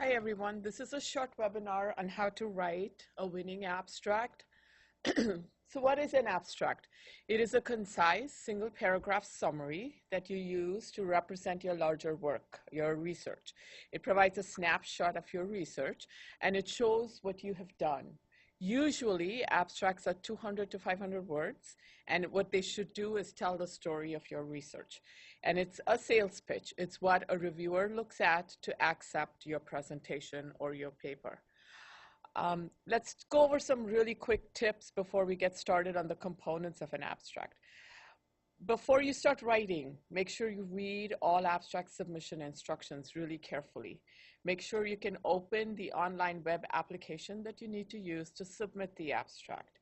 Hi everyone, this is a short webinar on how to write a winning abstract. So what is an abstract? It is a concise single paragraph summary that you use to represent your larger work, your research. It provides a snapshot of your research and it shows what you have done. Usually abstracts are 200 to 500 words, and what they should do is tell the story of your research. And it's a sales pitch. It's what a reviewer looks at to accept your presentation or your paper. Let's go over some really quick tips before we get started on the components of an abstract. Before you start writing, make sure you read all abstract submission instructions really carefully. Make sure you can open the online web application that you need to use to submit the abstract.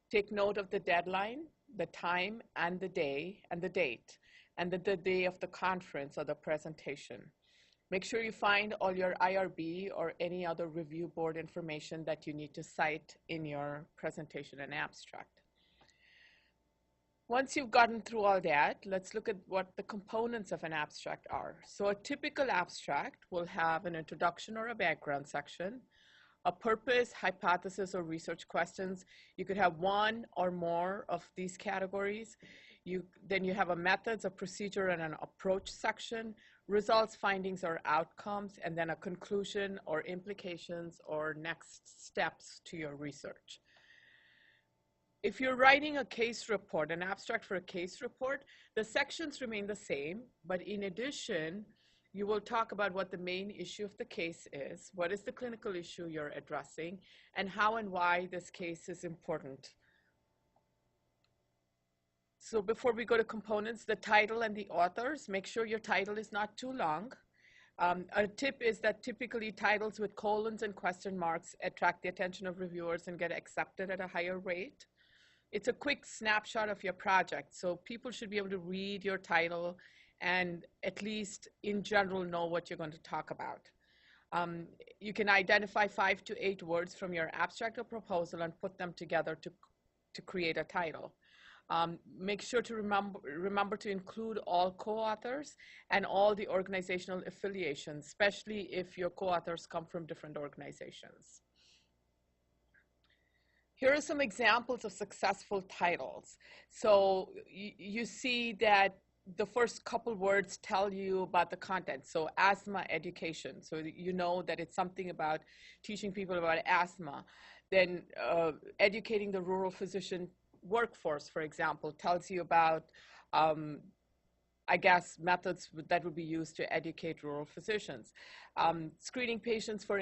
Take note of the deadline, the time, and the day, and the date, and the day of the conference or the presentation. Make sure you find all your IRB or any other review board information that you need to cite in your presentation and abstract. Once you've gotten through all that, let's look at what the components of an abstract are. So a typical abstract will have an introduction or a background section, a purpose, hypothesis, or research questions. You could have one or more of these categories. Then you have a methods, a procedure, and an approach section, results, findings, or outcomes, and then a conclusion or implications or next steps to your research. If you're writing a case report, an abstract for a case report, the sections remain the same, but in addition, you will talk about what the main issue of the case is, what is the clinical issue you're addressing, and how and why this case is important. So before we go to components, the title and the authors, make sure your title is not too long. A tip is that typically titles with colons and question marks attract the attention of reviewers and get accepted at a higher rate. It's a quick snapshot of your project, so people should be able to read your title and at least in general know what you're going to talk about. You can identify 5 to 8 words from your abstract or proposal and put them together to create a title. Make sure to remember to include all co-authors and all the organizational affiliations, especially if your co-authors come from different organizations. Here are some examples of successful titles. So you see that the first couple words tell you about the content. So asthma education. So you know that it's something about teaching people about asthma. Then educating the rural physician workforce, for example, tells you about, I guess, methods that would be used to educate rural physicians. Screening patients for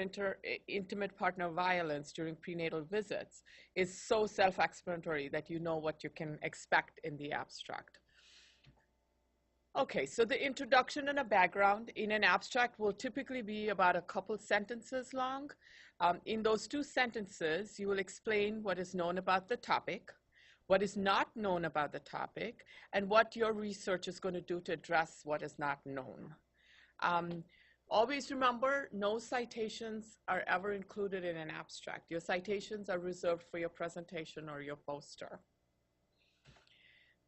intimate partner violence during prenatal visits is so self-explanatory that you know what you can expect in the abstract. Okay, so the introduction and a background in an abstract will typically be about a couple sentences long. In those 2 sentences, you will explain what is known about the topic, what is not known about the topic, and what your research is going to do to address what is not known. Always remember, no citations are ever included in an abstract. Your citations are reserved for your presentation or your poster.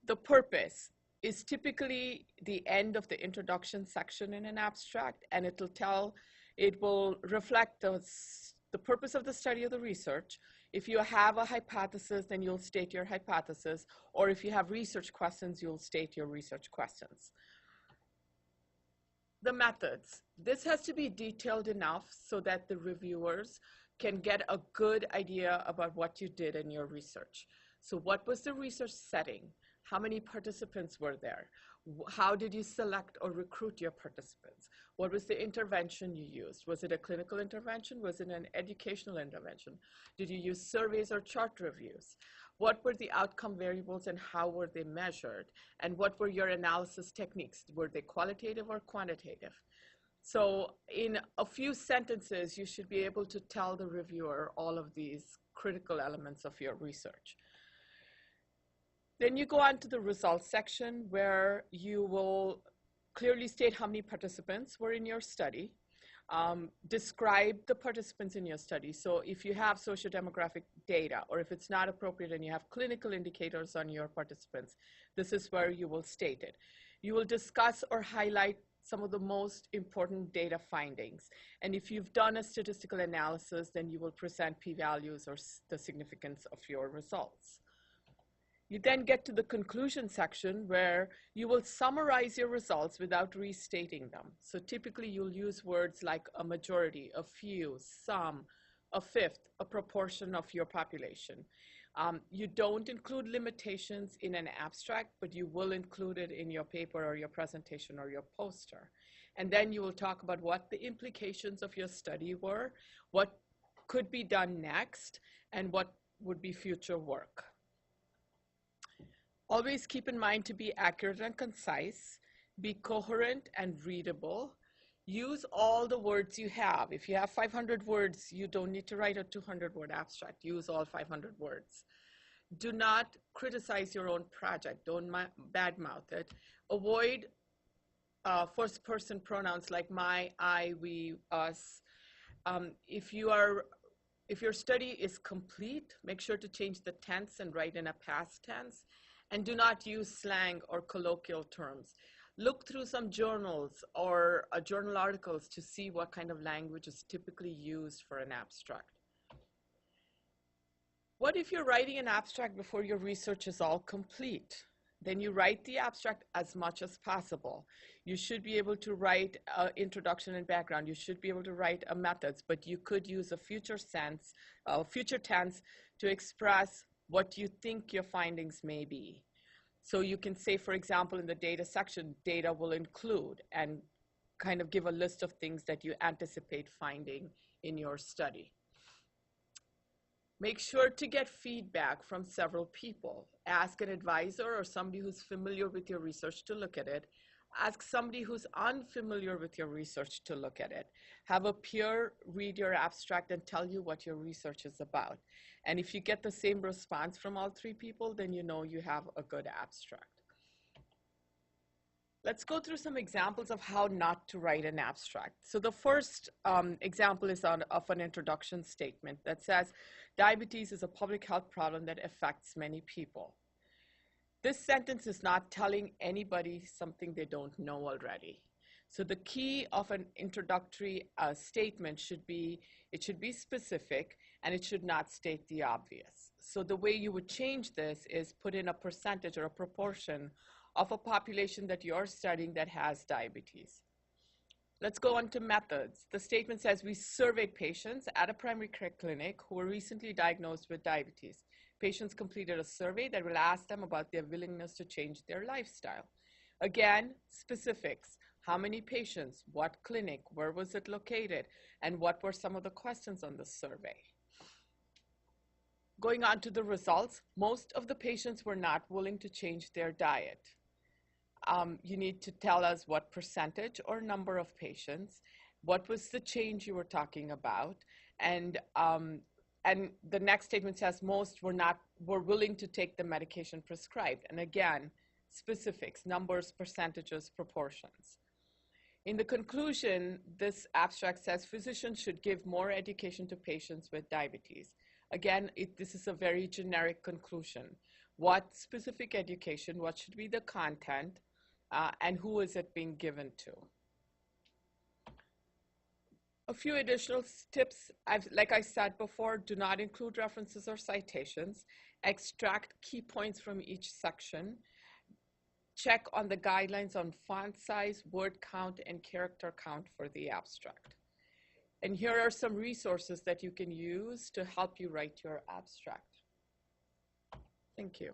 The purpose is typically the end of the introduction section in an abstract, and it will reflect the purpose of the study of the research. If you have a hypothesis, then you'll state your hypothesis, or if you have research questions, you'll state your research questions. The methods. This has to be detailed enough so that the reviewers can get a good idea about what you did in your research. So what was the research setting? How many participants were there? How did you select or recruit your participants? What was the intervention you used? Was it a clinical intervention? Was it an educational intervention? Did you use surveys or chart reviews? What were the outcome variables and how were they measured? And what were your analysis techniques? Were they qualitative or quantitative? So in a few sentences, you should be able to tell the reviewer all of these critical elements of your research. Then you go on to the results section where you will clearly state how many participants were in your study, describe the participants in your study. So if you have sociodemographic data, or if it's not appropriate and you have clinical indicators on your participants, this is where you will state it. You will discuss or highlight some of the most important data findings. And if you've done a statistical analysis, then you will present p-values or the significance of your results. You then get to the conclusion section where you will summarize your results without restating them. So typically you'll use words like a majority, a few, some, a fifth, a proportion of your population. You don't include limitations in an abstract, but you will include it in your paper or your presentation or your poster. And then you will talk about what the implications of your study were, what could be done next, and what would be future work. Always keep in mind to be accurate and concise, be coherent and readable. Use all the words you have. If you have 500 words, you don't need to write a 200-word abstract. Use all 500 words. Do not criticize your own project. Don't badmouth it. Avoid first-person pronouns like my, I, we, us. If your study is complete, make sure to change the tense and write in a past tense. And do not use slang or colloquial terms. Look through some journals or journal articles to see what kind of language is typically used for an abstract. What if you're writing an abstract before your research is all complete? Then you write the abstract as much as possible. You should be able to write an introduction and background. You should be able to write a methods, but you could use a future tense to express what you think your findings may be. So you can say, for example, in the data section, data will include, and kind of give a list of things that you anticipate finding in your study. Make sure to get feedback from several people. Ask an advisor or somebody who's familiar with your research to look at it. Ask somebody who's unfamiliar with your research to look at it. Have a peer read your abstract and tell you what your research is about. And if you get the same response from all three people, then you know you have a good abstract. Let's go through some examples of how not to write an abstract. So the first example is of an introduction statement that says, diabetes is a public health problem that affects many people. This sentence is not telling anybody something they don't know already. So the key of an introductory statement should be, it should be specific and it should not state the obvious. So the way you would change this is put in a percentage or a proportion of a population that you're studying that has diabetes. Let's go on to methods. The statement says we surveyed patients at a primary care clinic who were recently diagnosed with diabetes. Patients completed a survey that will ask them about their willingness to change their lifestyle. Again, specifics. How many patients? What clinic? Where was it located? And what were some of the questions on the survey? Going on to the results, most of the patients were not willing to change their diet. You need to tell us what percentage or number of patients, what was the change you were talking about, and the next statement says most were willing to take the medication prescribed. And again, specifics, numbers, percentages, proportions. In the conclusion, this abstract says physicians should give more education to patients with diabetes. Again, this is a very generic conclusion. What specific education, what should be the content, and who is it being given to? A few additional tips, like I said before, do not include references or citations. Extract key points from each section. Check on the guidelines on font size, word count, and character count for the abstract. And here are some resources that you can use to help you write your abstract. Thank you.